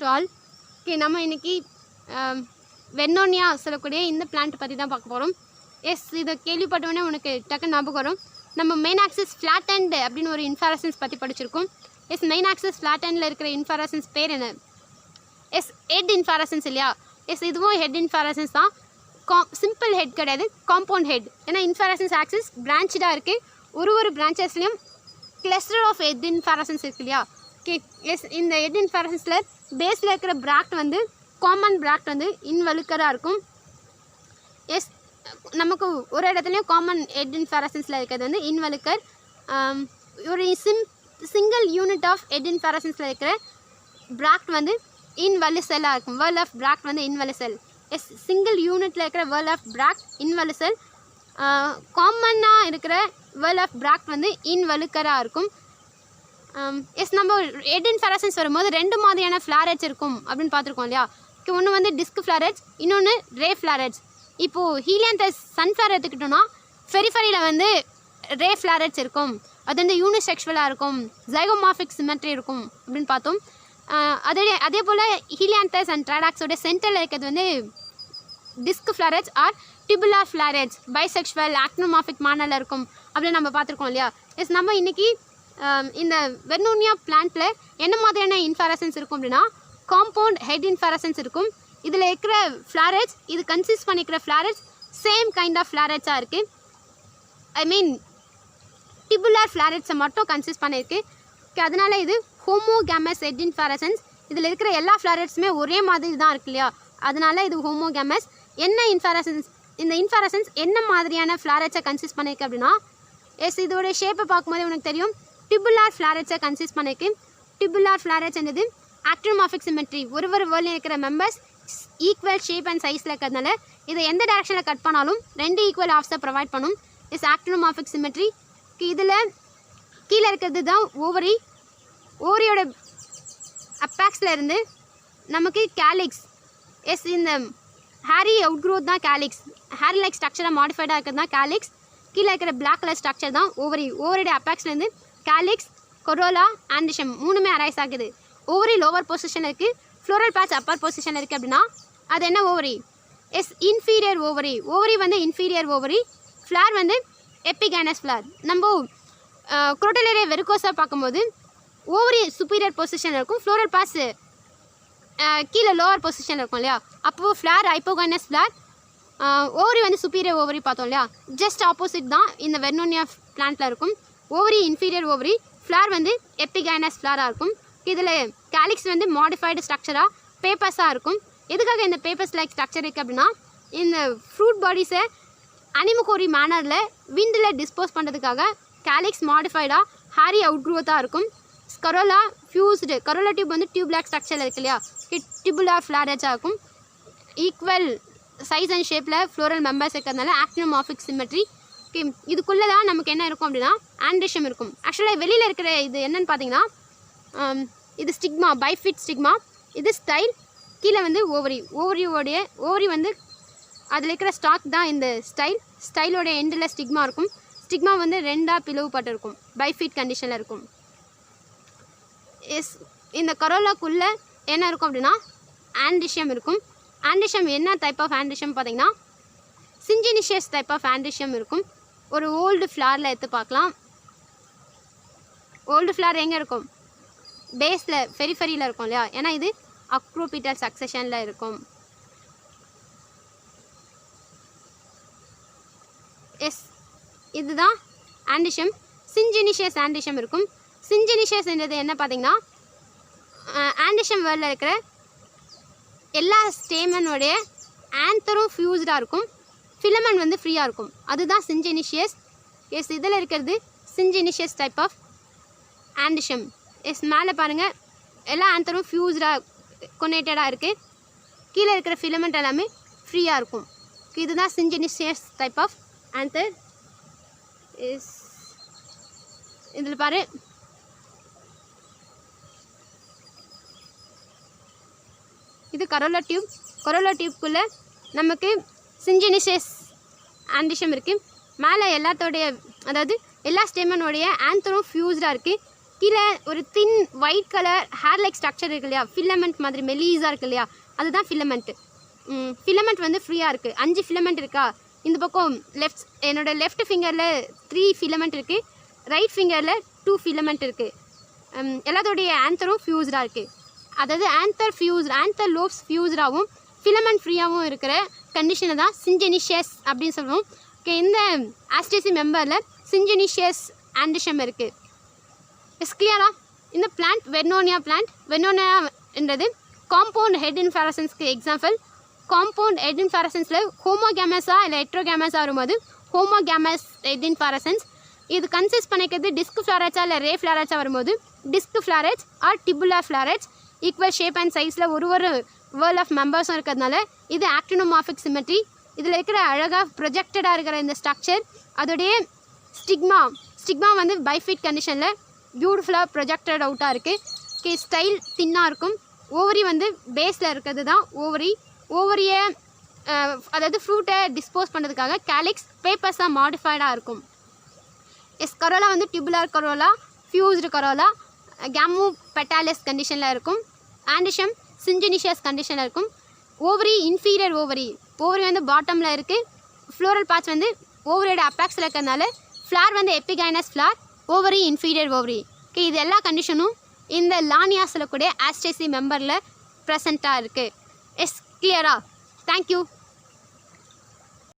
To all. Okay, நம்ம இன்றைக்கி வெர்னோனியா சொல்லக்கூடிய இந்த பிளான்ட் பற்றி தான் பார்க்க போகிறோம். எஸ், இதை கேள்விப்பட்டோன்னே உனக்கு டக்குன்னு ஞாபகம் வரும். நம்ம மெயின் ஆக்சிஸ் ஃப்ளாட்டன்டு அப்படின்னு ஒரு இன்ஃப்ளாரசன்ஸ் பற்றி படிச்சிருக்கோம். எஸ், மெயின் ஆக்சிஸ் ஃப்ளாட்டனில் இருக்கிற இன்ஃப்ளாரசன்ஸ் பேர் என்ன? எஸ், ஹெட் இன்ஃப்ளாரசன்ஸ் இல்லையா? எஸ், இதுவும் ஹெட் இன்ஃப்ளாரசன்ஸ் தான். சிம்பிள் ஹெட் கிடையாது, காம்பவுண்ட் ஹெட். ஏன்னா இன்ஃப்ளாரசன்ஸ் ஆக்சிஸ் பிரான்ச்சாக இருக்குது. ஒரு பிரான்ச்சஸ்லையும் கிளஸ்டர் ஆஃப் ஹெட் இன்ஃப்ளாரசன்ஸ் இருக்கு இல்லையா? ஓகே, எஸ், இந்த ஹெட் இன்ஃப்ளாரசன்ஸில் பேஸில் இருக்கிற பிராக்ட் வந்து காமன் பிராக்ட் வந்து இன்வலுக்கராக இருக்கும். எஸ், நமக்கு ஒரு இடத்துலையும் காமன் ஹெட் இன்ஃப்ளாரசன்ஸில் இருக்கிறது வந்து இன்வலுக்கர். ஒரு சிங்கிள் யூனிட் ஆஃப் ஹெட் இன்ஃப்ளாரசன்ஸில் இருக்கிற பிராக்ட் வந்து இன்வலிசலாக இருக்கும். வேர்ல் ஆஃப் பிராக்ட் வந்து இன்வலிசல். எஸ், சிங்கிள் யூனிட்டில் இருக்கிற வேர்ல் ஆஃப் பிராக்ட் இன்வலிசல். காமனாக இருக்கிற வேர்ல் ஆஃப் பிராக்ட் வந்து இன்வலுக்கராக இருக்கும். எஸ், நம்ம ஹெட் இன்ஃப்ளாரசன்ஸ் வரும்போது ரெண்டு மாதிரியான ஃப்ளாரட்ஸ் இருக்கும் அப்படின்னு பார்த்துருக்கோம் இல்லையா? ஒன்று வந்து டிஸ்க் ஃப்ளாரட்ஸ், இன்னொன்று ரே ஃப்ளாரட்ஸ். இப்போது ஹீலியாந்தஸ் சன்ஃப்ளவர் எடுத்துக்கிட்டோன்னா ஃபெரிஃபரியில் வந்து ரே ஃப்ளாரட்ஸ் இருக்கும். அது வந்து யூனிசெக்ஷுவலாக இருக்கும், ஜைகோமார்பிக் சிமெட்ரி இருக்கும் அப்படின்னு பார்த்தோம். அதே போல் ஹீலியாந்தஸ் அண்ட் ட்ரைடாக்ஸோட சென்டரில் இருக்கிறது வந்து disk florets R டிபுலார் florets, bisexual ஆக்னோமார்பிக் மேனரில் இருக்கும் அப்படின்னு நம்ம பார்த்துருக்கோம் இல்லையா? எஸ், நம்ம இன்றைக்கி இந்த வெர்னோனியா பிளான்ட்டில் என்ன மாதிரியான இன்ஃப்ளாரசன்ஸ் இருக்கும் அப்படின்னா காம்பவுண்ட் ஹெட் இன்ஃப்ளாரசன்ஸ் இருக்கும். இதில் இருக்கிற ஃப்ளாரட்ஸ், இது கன்சிஸ்ட் பண்ணிக்கிற ஃப்ளாரட்ஸ் சேம் கைண்ட் ஆஃப் ஃப்ளாரட்ஸாக இருக்குது. ஐ மீன் டிபுலார் ஃப்ளாரட்ஸை மட்டும் கன்சிஸ்ட் பண்ணியிருக்கு. அதனால இது ஹோமோகேமஸ் ஹெட் இன்ஃப்ளாரசன்ஸ். இதில் இருக்கிற எல்லா ஃப்ளாரட்ஸுமே ஒரே மாதிரி தான் இருக்கு இல்லையா? அதனால இது ஹோமோகேமஸ். என்ன இன்ஃப்ளாரசன்ஸ், இந்த இன்ஃப்ளாரசன்ஸ் என்ன மாதிரியான ஃப்ளாரட்ஸை கன்சிஸ்ட் பண்ணியிருக்கு அப்படின்னா, எஸ், இதோட ஷேப்பை பார்க்கும்போது உனக்கு தெரியும், டிபுலார் ஃப்ளாரட்ஸை கன்சிஸ்ட் பண்ணியிருக்கு. டிபுலார் ஃப்ளாரட்ஸ் என்னது ஆக்னோமார்பிக் சிமெட்ரி. ஒரு வேர்ல்டில் இருக்கிற மெம்பர்ஸ் ஈக்குவல் ஷேப் அண்ட் சைஸில் இருக்கிறதுனால இதை எந்த டேரக்ஷனில் கட் பண்ணாலும் ரெண்டு ஈக்குவல் ஆஃப்ஸை ப்ரொவைட் பண்ணும். Is actinomorphic symmetry. இதில் கீழே இருக்கிறது தான் ஓவரி. ஓவரியோட அப்பாக்ஸில் இருந்து நமக்கு கேலிக்ஸ். எஸ், இந்த ஹேரி அவுட் க்ரோத் தான் கேலிக்ஸ். ஹேரி லைக் ஸ்ட்ரக்சராக மாடிஃபைடாக இருக்கிறது தான் கேலிக்ஸ். கீழே இருக்கிற பிளாக் கலர் ஸ்ட்ரக்சர் தான் ஓவரி. ஓவரியோட அப்பாக்ஸ்லேருந்து கேலிக்ஸ், கொரோலா, ஆண்டிஷம் மூணுமே அரைஸ் ஆகுது. ஓவரி லோவர் பொசிஷன் இருக்குது, ஃப்ளோரல் பேட்ச் அப்பர் பொசிஷன் இருக்குது அப்படின்னா அது என்ன ovary? Yes, inferior ovary. Ovary வந்து இன்ஃபீரியர் ஓவரி. ஃப்ளார் வந்து எபிகைனஸ் ஃப்ளார். நம்ம குரோட்டலேரியா வெரிகோஸாக பார்க்கும்போது ஓவரி சுப்பீரியர் பொசிஷன் இருக்கும், ஃப்ளோரல் பேட்ச் கீழே லோவர் பொசிஷன் இருக்கும் இல்லையா? அப்போது ஃப்ளார் ஹைப்போகைனஸ் ஃப்ளார், ஓவரி வந்து சுப்பீரியர் ஓவரி பார்த்தோம் இல்லையா? ஜஸ்ட் ஆப்போசிட் தான் இந்த வெர்னோனியா பிளான்ட்டில் இருக்கும். ஓவரி இன்ஃபீரியர் ஓவரி, ஃப்ளார் வந்து எபிகைனஸ் ஃப்ளாராக இருக்கும். இதில் கேலிக்ஸ் வந்து மாடிஃபைடு ஸ்ட்ரக்சராக பேப்பர்ஸாக இருக்கும். எதுக்காக இந்த பேப்பர்ஸ் லைக் ஸ்ட்ரக்சர் இருக்குது அப்படின்னா, இந்த ஃப்ரூட் பாடிஸை அனிமோகோரி மேனரில் விண்டில் டிஸ்போஸ் பண்ணுறதுக்காக கேலிக்ஸ் மாடிஃபைடாக ஹேரி அவுட் க்ரோத்தாக இருக்கும். Corolla fused. கரோலா டியூப் வந்து டியூப் லாக் ஸ்ட்ரக்சரில் இருக்கு இல்லையா? டிபுலார் ஃப்ளாரட்ஸாக இருக்கும். ஈக்குவல் சைஸ் அண்ட் ஷேப்பில் ஃப்ளோரல் மெம்பர்ஸ் இருக்கிறதுனால ஆக்னோமார்பிக் சிமெட்ரி. ஓகே, இதுக்குள்ளே தான் நமக்கு என்ன இருக்கும் அப்படின்னா ஆண்டிஷம் இருக்கும். ஆக்சுவலாக வெளியில் இருக்கிற இது என்னென்னு பார்த்தீங்கன்னா, இது ஸ்டிக்மா, பைஃபிட் ஸ்டிக்மா. இது ஸ்டைல். கீழே வந்து ஓவரி. ஓவரி வந்து அதில் இருக்கிற ஸ்டாக் தான் இந்த ஸ்டைல். ஸ்டைலோட எண்டில் ஸ்டிக்மா இருக்கும். ஸ்டிக்மா வந்து ரெண்டாக பிளவுபட்டு இருக்கும், பைஃபிட் கண்டிஷனில் இருக்கும். எஸ், இந்த கரோலாக்குள்ளே என்ன இருக்கும் அப்படின்னா ஆண்டிஷம் இருக்கும். ஆண்டிஷம் என்ன டைப் ஆஃப் ஆண்டிஷம் பார்த்தீங்கன்னா சிஞ்சினிஷியஸ் டைப் ஆஃப் ஆண்டிஷம் இருக்கும். ஒரு ஓல்டு ஃப்ளாரில் எடுத்து பார்க்கலாம். ஓல்டு ஃப்ளார் எங்கே இருக்கும்? பேஸில் ஃபெரிஃபரியில் இருக்கும் இல்லையா? ஏன்னா இது அக்ரோபிட்டல் சக்சஷனில் இருக்கும். எஸ், இதுதான் ஆண்டிஷம். சிஞ்சினிஷியஸ் ஆண்டிஷம் இருக்கும். சிஞ்சினிஷியஸ் என்றது என்ன பார்த்தீங்கன்னா, ஆண்டிஷம் வேர்ல்டில் இருக்கிற எல்லா ஸ்டேமனோடைய ஆந்தரும் ஃபியூஸ்டாக இருக்கும், ஃபிலமெண்ட் வந்து ஃப்ரீயாக இருக்கும். அதுதான் சிஞ்சினிஷியஸ். எஸ், இதில் இருக்கிறது சிஞ்சினிஷியஸ் டைப் ஆஃப் ஆண்டிஷம். எஸ், மேலே பாருங்கள், எல்லா ஆந்தரும் ஃபியூஸ்டாக கொனேட்டடாக இருக்குது. கீழே இருக்கிற ஃபிலமெண்ட் எல்லாமே ஃப்ரீயாக இருக்கும். இதுதான் சிஞ்சினிஷியஸ் டைப் ஆஃப் ஆந்தர். எஸ், இதில் பாரு, இது கரோலா டியூப். கரோலா டியூப்குள்ளே நமக்கு சிஞ்சினிஷியஸ் ஆண்டிஷம் இருக்குது. மேலே எல்லாத்தோடைய, அதாவது எல்லா ஸ்டெமனோடைய ஆந்தரும் ஃபியூஸ்டாக இருக்குது. கீழே ஒரு thin white colour hair like structure இருக்கு இல்லையா, ஃபிலமெண்ட் மாதிரி மெலீஸாக இருக்குது இல்லையா, அதுதான் ஃபிலமெண்ட்டு. ஃபிலமெண்ட் வந்து ஃப்ரீயாக இருக்குது. 5 ஃபிலமெண்ட் இருக்கா, இந்த பக்கம் என்னோடய லெஃப்ட் ஃபிங்கரில் 3 ஃபிலமெண்ட் இருக்குது, ரைட் ஃபிங்கரில் 2 ஃபிலமெண்ட் இருக்குது. எல்லாத்தோடைய ஆன்த்தரும் ஃபியூஸ்டாக இருக்குது. அதாவது ஆன்த்தர் லோப்ஸ் ஃபியூஸ்டாகவும் ஃபிலமெண்ட் ஃப்ரீயாகவும் இருக்கிற கண்டிஷனை தான் சிஞ்சனிஷியஸ் அப்படின்னு சொல்லுவோம். ஓகே, இந்த ஆஸ்டேசி மெம்பரில் சிஞ்சனிஷியஸ் ஆண்டிஷம் இருக்குது. இஸ் கிளியரா? இந்த பிளான்ட் வெர்னோனியா பிளான்ட். வெர்னோனியான்றது காம்பவுண்ட் ஹெட் இன்ஃப்ளாரசன்ஸ்க்கு எக்ஸாம்பிள். காம்பவுண்ட் ஹெட் இன்ஃப்ளாரசன்ஸில் ஹோமோகேமஸா இல்லை ஹெட்ரோகேமஸா வரும்போது ஹோமோகேமஸ் ஹெட் இன்ஃப்ளாரசன்ஸ். இது கன்சிஸ்ட் பண்ணிக்கிறது டிஸ்க் ஃப்ளாரட்ஸா இல்லை ரே ஃப்ளாரட்ஸா வரும்போது disc florets are tubular florets. Equal shape and சைஸில் ஒரு வேர்ல்ட் ஆஃப் மெம்பர்ஸும் இருக்கிறதுனால இது ஆக்டினோமார்பிக் சிமெட்ரி. இதில் இருக்கிற அழகாக ப்ரொஜெக்டடாக இருக்கிற இந்த ஸ்ட்ரக்சர், அதோடைய ஸ்டிக்மா வந்து பைஃபிட் கண்டிஷனில் பியூட்டிஃபுல்லாக ப்ரொஜெக்டட் அவுட்டாக இருக்குது. ஓகே, ஸ்டைல் தின்னாக இருக்கும். ஓவரி வந்து பேஸில் இருக்கிறது தான் ஓவரியை அதாவது ஃப்ரூட்டை டிஸ்போஸ் பண்ணுறதுக்காக கேலிக்ஸ் பேப்பர்ஸாக மாடிஃபைடாக இருக்கும். கரோலா வந்து tubular corolla, fused corolla, gamopetalous கண்டிஷனில் இருக்கும். ஆண்டிஷம் சிஞ்சனிஷியஸ் கண்டிஷனில் இருக்கும். ஓவரி இன்ஃபீரியர் ஓவரி வந்து பாட்டமில் இருக்குது. ஃப்ளோரல் பார்ட்ஸ் வந்து ஓவரியோட அப்பாக்ஸில் இருக்கிறதுனால ஃப்ளார் வந்து epigynous flower, ovary inferior ovary. Okay, இது எல்லா கண்டிஷனும் இந்த லானியா சொல்லக்கூடிய ஆஸ்டேசி மெம்பரில் ப்ரெசண்ட்டாக இருக்குது. கிளியரா? தேங்க்யூ.